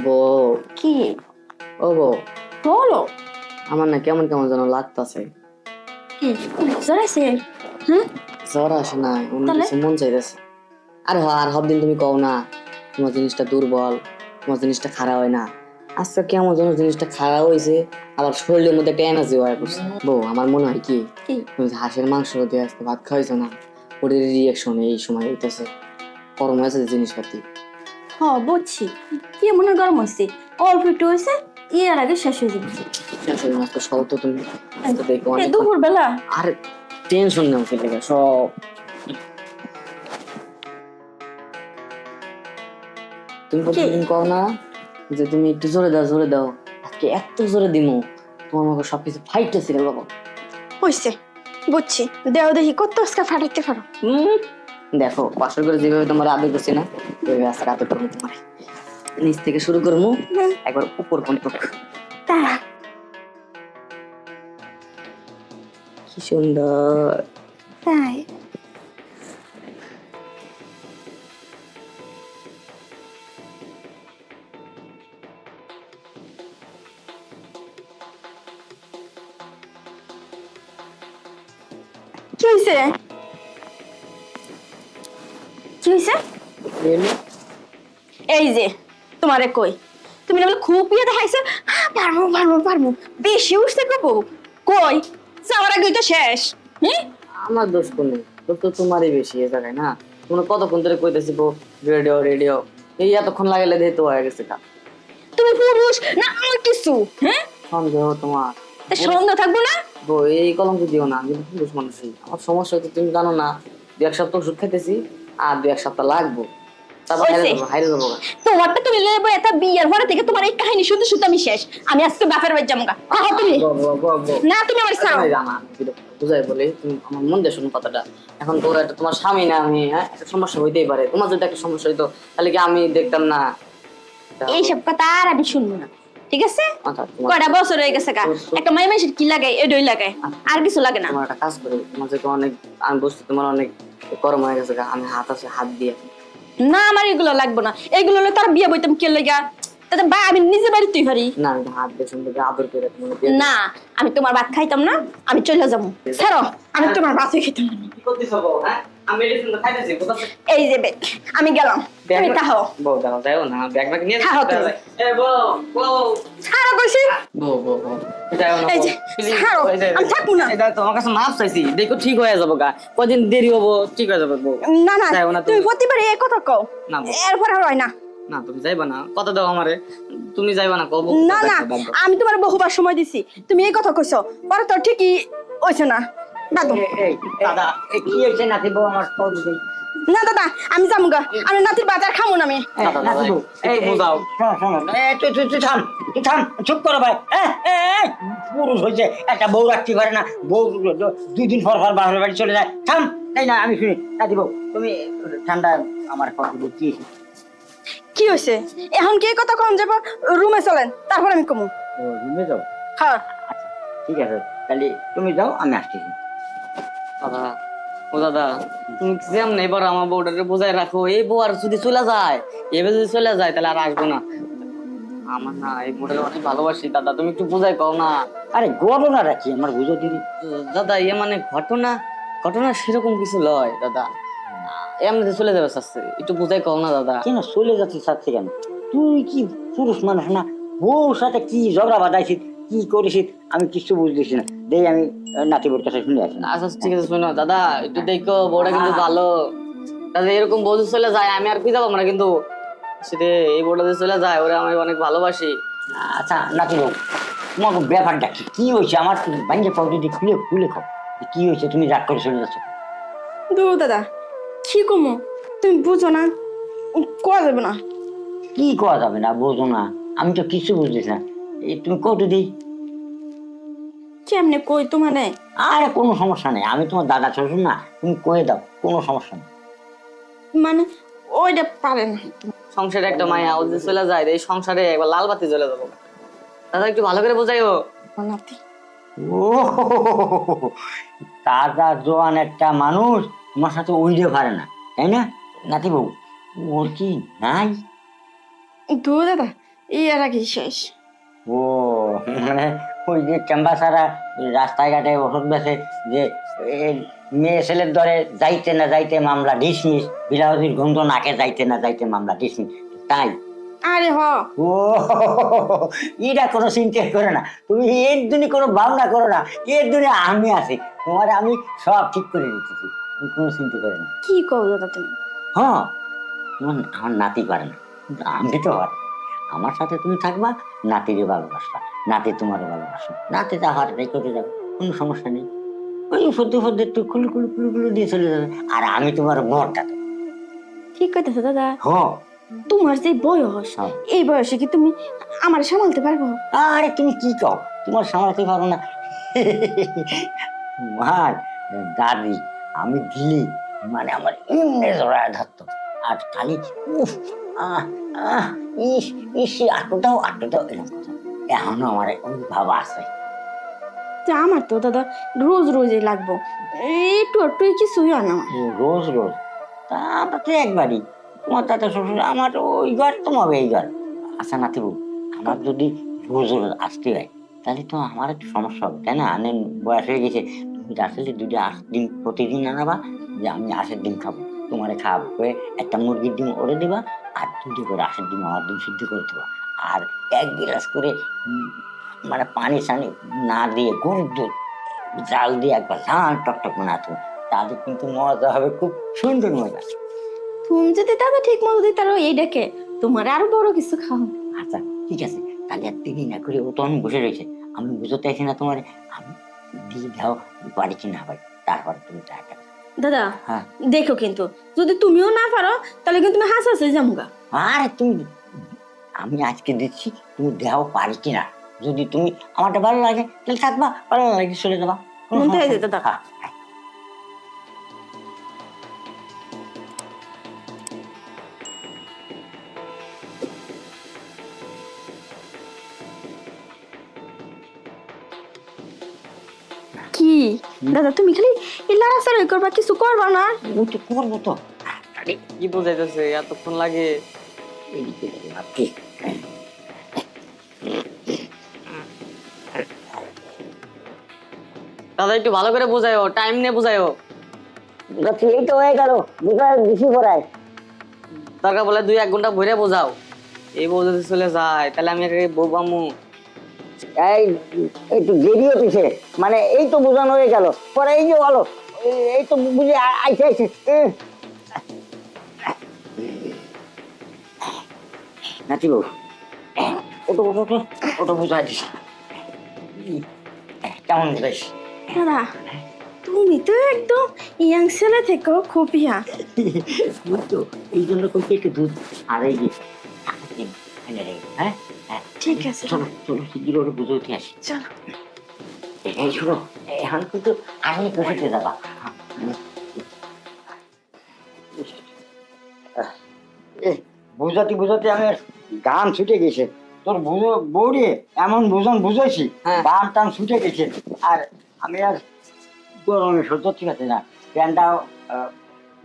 বউ, কি ও বউ, বলো? আমার না কেমন কেমন যেন লাগতাছে। কি জড়াইছে? হ্যাঁ, জ্বর আসে না, অন্য তাহলে? কিছু মন চাইতেছে। আর সব দিন তুমি কও না তোমার জিনিসটা দুর্বল, তোমার জিনিসটা খারাপ হয় না। আজকে কেমন যেন জিনিসটা খারাপ হয়েছে, আবার শরীরের মধ্যে একটা এনার্জি হয়ে পড়ছে। বউ, আমার মনে হয় কি কি? তুমি যে হাঁসের মাংস দিয়ে আজকে ভাত খাওয়াইছো না, ওদের রিয়াকশন এই সময় হইতেছে, গরম হয়েছে যে জিনিসপাতি। হ, বুঝছি। কি মনে হয় গরম হয়েছে? অল্প একটু হয়েছে, এর আগে শেষ হয়ে যাবে। আসলে আজকে সব তো তুমি আজকে দেখো অনেক দুপুর বেলা আর টেনশন নাও ফেলে সব। তুমি প্রতিদিন কও না যে তুমি একটু জোরে দাও জোরে দাও, আজকে এত জোরে দিমু তোমার আমাকে সবকিছু ফাইটে ছিল বাবা। হয়েছে, বুঝছি। দেহ দেখি কত আজকে ফাটাইতে পারো। দেখো বাসর করে যেভাবে তোমার আদর করছি না, ওইভাবে আজকে আদর করবো তোমার। নিচ থেকে শুরু করবো, একবার উপর পর্যন্ত। তারা কি সুন্দর। তাই কি হয়েছে? কি হয়েছে? এই যে তোমারে কই, তুমি না বলে খুব ইয়ে দেখাইছো। হ্যাঁ, পারবো পারবো পারবো, বেশি উঠছে কবো। কই যাওয়ার আগে তো শেষ। হ্যাঁ, আমার দোষ কোনে, দোষ তো তোমারই বেশি এ জায়গায় না। তোমরা কতক্ষণ ধরে কইতেছি রেডিও রেডিও, এই এতক্ষণ লাগাইলে দিয়ে তো হয়ে গেছে কা। তুমি পুরুষ না আমার কিছু? হ্যাঁ, সন্দেহ তোমার। তা সন্দেহ থাকবো না? বউ, এই কলঙ্ক দিও না, আমি কিন্তু পুরুষ মানুষই, আমার সমস্যা হচ্ছে তুমি জানো না। 2 এক সপ্তাহ ওষুধ খাইতেছি, আর 2 এক সপ্তাহ লাগবো, তারপর হাইরে ওইছে যাবো হাইরে যাবো গা। তোমারটা তুমি লেবো, এটা বিয়ের পরে থেকে তোমার এই কাহিনী শুনতে শুনতে আমি শেষ। আমি আজকে বাপের বাড়ি যাবো গা। কহ তুমি না, তুমি আমার ছাড়ো। জানা বুঝাই বলে তুমি আমার মন দিয়ে শোনো কথাটা। এখন তোর একটা তোমার স্বামী না আমি, হ্যাঁ একটা সমস্যা হইতেই পারে, তোমার যদি একটা সমস্যা হইতো তাহলে কি আমি দেখতাম না? এইসব কথা আর আমি শুনবো না, ঠিক আছে? আচ্ছা, কয়টা বছর হয়ে গেছে গা, একটা মাই মাসের কি লাগাই এডই লাগাই, আর কিছু লাগে না। তোমার একটা কাজ করে, তোমার যেহেতু অনেক, আমি বুঝছি তোমার অনেক গরম হয়ে গেছে গা, আমি হাত আছে হাত দিয়ে। না, আমার এগুলো লাগবে না। এগুলো হলে তার বিয়ে বইতাম কে লাগা, তাতে বা আমি নিজে বাড়িতেই পারি না আমি হাত দিয়ে সুন্দর করে আদর করে তোমার দিয়ে না। আমি তোমার ভাত খাইতাম না, আমি চলে যাবো। ছাড়ো, আমি তোমার ভাতই খাইতাম না। কি করতেছো বউ? হ্যাঁ আমি মেডিসিন তো খাইতেছি, কোথায় এই যে বেগ, আমি গেলাম, তুমি তাহো। বউ দেখো যাও না, ব্যাগ ব্যাগ নিয়ে খাও তুমি। এ বউ বউ ছাড়ো কইছি। বউ বউ বউ যাও না এই বউ, যে please, ছাড়ো, ওই যে- আমি থাকবো না। এই দেখো তোমার কাছে মাপ চাইছি, দেখো ঠিক হয়ে যাবো গা, কদিন দেরি হবো ঠিক হয়ে যাবে বউ। না না, যাও না তুমি প্রতিবার এই কথা কও, না বউ, এরপর আর হয় না। না তুমি যাইবা না, কথা দাও আমারে, তুমি যাইবা না কব। না না, আমি তোমার বহুবার সময় দিছি, তুমি এই কথা কইছো, পরে তো ঠিকই হইছে না। বাদ দাও। দাদা কি হয়েছে নাকি বউ, আমার কল দিই। না দাদা, আমি যাবো গা, আমি নাতির বাজার খামো না আমি। এই বুঝাও। তুই থাম, তুই থাম, চুপ করো ভাই। পুরুষ হয়েছে একটা বউ রাখতে পারে না, বউ 2 দিন পর পর বাপের বাড়ি চলে যায়। থাম, তাই না আমি শুনি না দিব। তুমি ঠান্ডা আমার কথা বলছি। কি হইছে এখন, কি এই কথা কম যাব? রুমে চলেন, তারপর আমি কমু। রুমে যাও? হ্যাঁ, আচ্ছা ঠিক আছে, তাহলে তুমি যাও, আমি আসতেছি। দাদা ও দাদা, তুমি যেমন এবার আমার বউটাকে বোঝায় রাখো, এই বউ আর যদি চলে যায়, এবার যদি চলে যায় তাহলে আর আসবো না। আমার না এই বউটাকে অনেক ভালোবাসি দাদা, তুমি একটু বোঝাই কও না। আরে ঘটনাটা কি আমার বুঝো দিদি? দাদা ইয়ে মানে ঘটনা, ঘটনা সেরকম কিছু লয় দাদা, এমনিতে চলে যাবে চাচ্ছে, একটু বুঝাই কও না দাদা। কেন চলে যাচ্ছিস সাথে কেন? তুই কি পুরুষ মানুষ না? বউর সাথে কি ঝগড়া বাঁধাইছিস, কি করেছিস আমি কিছু বুঝতেছি না। দেই আমি নাতি বোর কাছে শুনে আসি। আচ্ছা ঠিক আছে, শোনো দাদা একটু দেখো, বউটা কিন্তু ভালো দাদা, এরকম বউ যদি চলে যায় আমি আর কি যাবো না কিন্তু, সেটা এই বউটা যদি চলে যায় ওরা আমি অনেক ভালোবাসি। আচ্ছা নাতি বউ, তোমার ব্যাপারটা কি, কি হয়েছে আমার বাইরে পাও, যদি খুলে খুলে খাও, কি হয়েছে? তুমি রাগ করে চলে যাচ্ছ? দু দাদা কি কমু, তুমি বুঝো না, কোয়া যাবে না। কি করা যাবে না বোঝো না? আমি তো কিছু বুঝতেছি না, এই তুমি কত দিই। কেমনে কই তোমার? আরে কোনো সমস্যা নেই, আমি তোমার দাদা শ্বশুর না, তুমি কয়ে দাও, কোনো সমস্যা নেই। মানে ওইটা পারে না। সংসারে একটা মায়া, ও যদি চলে যায় এই সংসারে একবার লাল বাতি জ্বলে যাবো। দাদা একটু ভালো করে বোঝাইও। নাতি ও তাজা জোয়ান একটা মানুষ তোমার সাথে উইলে পারে না, তাই না নাতি বউ? ওর কি নাই? দু দাদা এর আগে শেষ। ও মানে ওই যে ক্যাম্বাসারা রাস্তায় ঘাটে ওষুধ বেছে যে এ, মেয়ে ছেলের দরে যাইতে না যাইতে মামলা ডিসমিস, বিলাউজির গন্ধ নাকে যাইতে না যাইতে মামলা ডিসমিস, তাই? আরে হ, ও এটা কোনো চিন্তা করে না তুমি, এর জন্য কোনো ভাবনা করো না, এর জন্য আমি আছি, তোমার আমি সব ঠিক করে দিতেছি, তুমি কোনো চিন্তা করে না। কি কও দাদা তুমি? হ্যাঁ, তোমার আমার নাতি পারে না, কিন্তু আমি তো পারি। আমার সাথে তুমি থাকবা, নাতিরে ভালোবাসবা, নাতি তোমারও ভালোবাসবে, নাতি যা হয় তাই করে যাবে, কোনো সমস্যা নেই। ওই সত্যি সত্যি একটু খুলু খুলু খুলু খুলু দিয়ে চলে যাবে, আর আমি তোমার বরটা তো। ঠিক কইতেছো দাদা। হ্যাঁ। তোমার যে বয়স, হ্যাঁ। এই বয়সে কি তুমি আমার সামলাতে পারবো? আরে তুমি কি কও, তোমার সামলাতে পারো না? মার দাদি আমি দিলি মানে আমার এমনি জড়ায় ধরতো, আর খালি উফ আহ আহ ইস ইস আটটাও এরকম কথা। এখনো আমার ওই ভাব আছে। যে আমার তো দাদা রোজ রোজই লাগবো, একটু একটু কিছুই হয় না আমার। রোজ রোজ তা আমরা তো একবারই, তোমার দাদা শ্বশুর আমার ওই ঘর, তোমার এই ঘর। আচ্ছা নাতিবু, আমার যদি রোজ রোজ আসতে হয় তাহলে তো আমার একটু সমস্যা হবে, তাই না? আমি বয়স হয়ে গেছে, তুমি আসলে দুটো ডিম প্রতিদিন আনাবা, যে আমি আঁশের ডিম খাবো, তোমারে খাওয়াবো, করে একটা মুরগির ডিম ওরে দিবা, আর দুটো করে আঁশের ডিম আমার ডিম সিদ্ধ করে দেবা, আর এক গ্লাস করে মানে পানি সানি না দিয়ে গরুর দুধ জাল দিয়ে একবার লাল টকটক বানাতো, তাদের কিন্তু মজা হবে, খুব সুন্দর মজা। তুমি যদি দাদা ঠিক মতো দিতে পারো এই ডেকে, তোমার আরো বড় কিছু খাও। আচ্ছা ঠিক আছে, তাহলে আর দেরি না করে, ও তো আমি বসে রয়েছে, আমি বুঝতে আছি না তোমার, আমি দিয়ে দাও বাড়ি কি না পাই, তারপরে তুমি টাকা। দাদা হ্যাঁ। দেখো কিন্তু যদি তুমিও না পারো তাহলে কিন্তু তুমি হাসা যামুগা। আরে তুমি, আমি আজকে দিচ্ছি, তুমি দেও পারি কিনা, যদি তুমি আমারটা ভালো লাগে তাহলে থাকবা, ভালো না লাগে চলে যাবা। মনটা হয়ে যেত দাদা। হ্যাঁ। কি দাদা তুমি খালি এই লাড়াচাড়ি করবা, কিছু করবা না? ওই তো করবো তো। আরে কি বোঝাইতেছে এতক্ষণ লাগে? এইদিকে আপনি দাদা একটু ভালো করে বোঝায়ও, টাইম নিয়ে বোঝায়ও। এই তো হয়ে গেল, বোঝায় বেশি পড়ায়। দরকার বলে 2-1 ঘন্টা ভরে বোঝাও। এই বউ যদি চলে যায় তাহলে আমি একে বউ পামু। এই একটু দেরি হতেছে, মানে এই তো বোঝানো হয়ে গেল, পরে এই যে বলো এই তো বুঝে আইছে আইছে। নাতি বউ ওটো ওটো ওটো ওটো বুঝাই দিস, কেমন বুঝাইস? দাদা তুমি তো একদম ইয়াং ছেলে থেকেও খুব ইয়া। দুধ তো এই জন্য কই একটু দুধ আর এই যে হ্যাঁ হ্যাঁ ঠিক আছে চলো চলো শিগগির ওটা বুঝে উঠে আসি। চলো। এই শোনো, এখন কিন্তু আমি বসে যাবা। বুঝাতে বুঝাতে আমি গান ছুটে গেছে, তোর বুঝো বৌরে এমন বুঝন বুঝাইছি, হ্যাঁ। গান টান ছুটে গেছে, আর আমি আর গরমে সহ্য ঠিক আছে না, ফ্যানটাও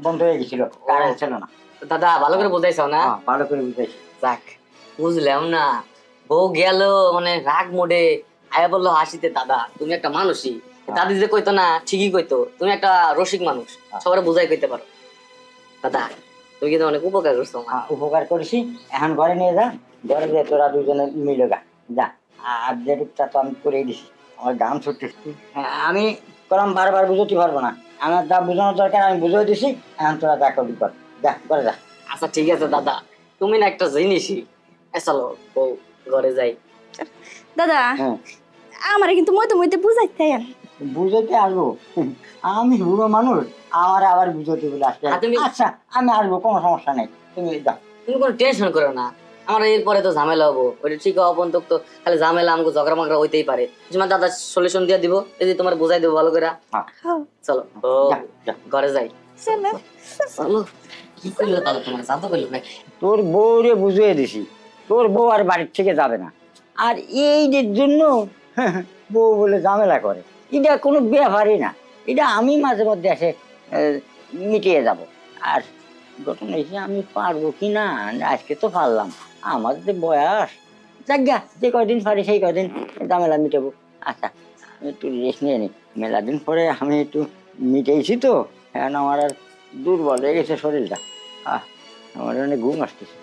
বন্ধ হয়ে গেছিল, কারেন্ট ছিল না। দাদা ভালো করে বোঝাইছো না? হ্যাঁ, ভালো করে বুঝাইছি। যাক বুঝলাম না, বউ গেল মানে রাগ মোডে, আয়া বললো হাসিতে, দাদা তুমি একটা মানুষই। দাদি যে কইতো না ঠিকই কইতো, তুমি একটা রসিক মানুষ, সবার বুঝাই কইতে পারো। দাদা তুমি কিন্তু অনেক উপকার করছো আমার। উপকার করেছি, এখন ঘরে নিয়ে যা, ঘরে গিয়ে তোরা দুজনে মিলে গা যা, আর যেটুকটা তো আমি করেই দিছি, আমার গান ছুটতেছি। আমি করলাম বারবার বুঝতে পারবো না, আমার যা বোঝানোর দরকার আমি বুঝিয়ে দিছি, এখন তোরা যা করবি কর, যা করে যা। আচ্ছা ঠিক আছে দাদা, তুমি না একটা জিনিসই। চলো বউ ঘরে যাই। দাদা হ্যাঁ, আমারে কিন্তু মধ্যে মধ্যে বুঝাইতে হয়। বুঝাতে আসবো, আমি বুড়ো মানুষ, আমার আবার বুঝাতে বলে আসতে হবে। তুমি- আচ্ছা আমি আসবো, কোনো সমস্যা নেই, তুমি যাও। তুমি কোনো টেনশন করো না, আমার এরপরে তো ঝামেলা হবো, ওইটা ঠিক হওয়া পর্যন্ত তো খালি ঝামেলা, আমাকে ঝগড়া মাগড়া হইতেই পারে। তোমার দাদা সলিউশন দিয়ে দিব, এই যে তোমার বুঝাই দেবো ভালো করে। হ্যাঁ, চলো ও যা, যা। ঘরে যাই। চলো। চলো। কি করলো তাহলে, তোমার জানতো করলো নাকি? তোর বউরে বুঝিয়ে দিছি, তোর বউ আর বাড়ির থেকে যাবে না, আর এই যে জন্য বউ বলে ঝামেলা করে, এটা কোনো ব্যাপারই না, এটা আমি মাঝে মধ্যে এসে মিটিয়ে যাব। আর ঘটনা এসে আমি পারবো কি না, আজকে তো পারলাম, আমার যে বয়স যাজ্ঞা যে কয়দিন পারি সেই কয়দিন ঝামেলা মিটাবো। আচ্ছা আমি একটু রেস্ট নিয়ে নিই, মেলা দিন পরে আমি একটু মিটেছি তো, এখন আমার আর দুর্বল হয়ে গেছে শরীরটা। আমার অনেক ঘুম আসতেছে।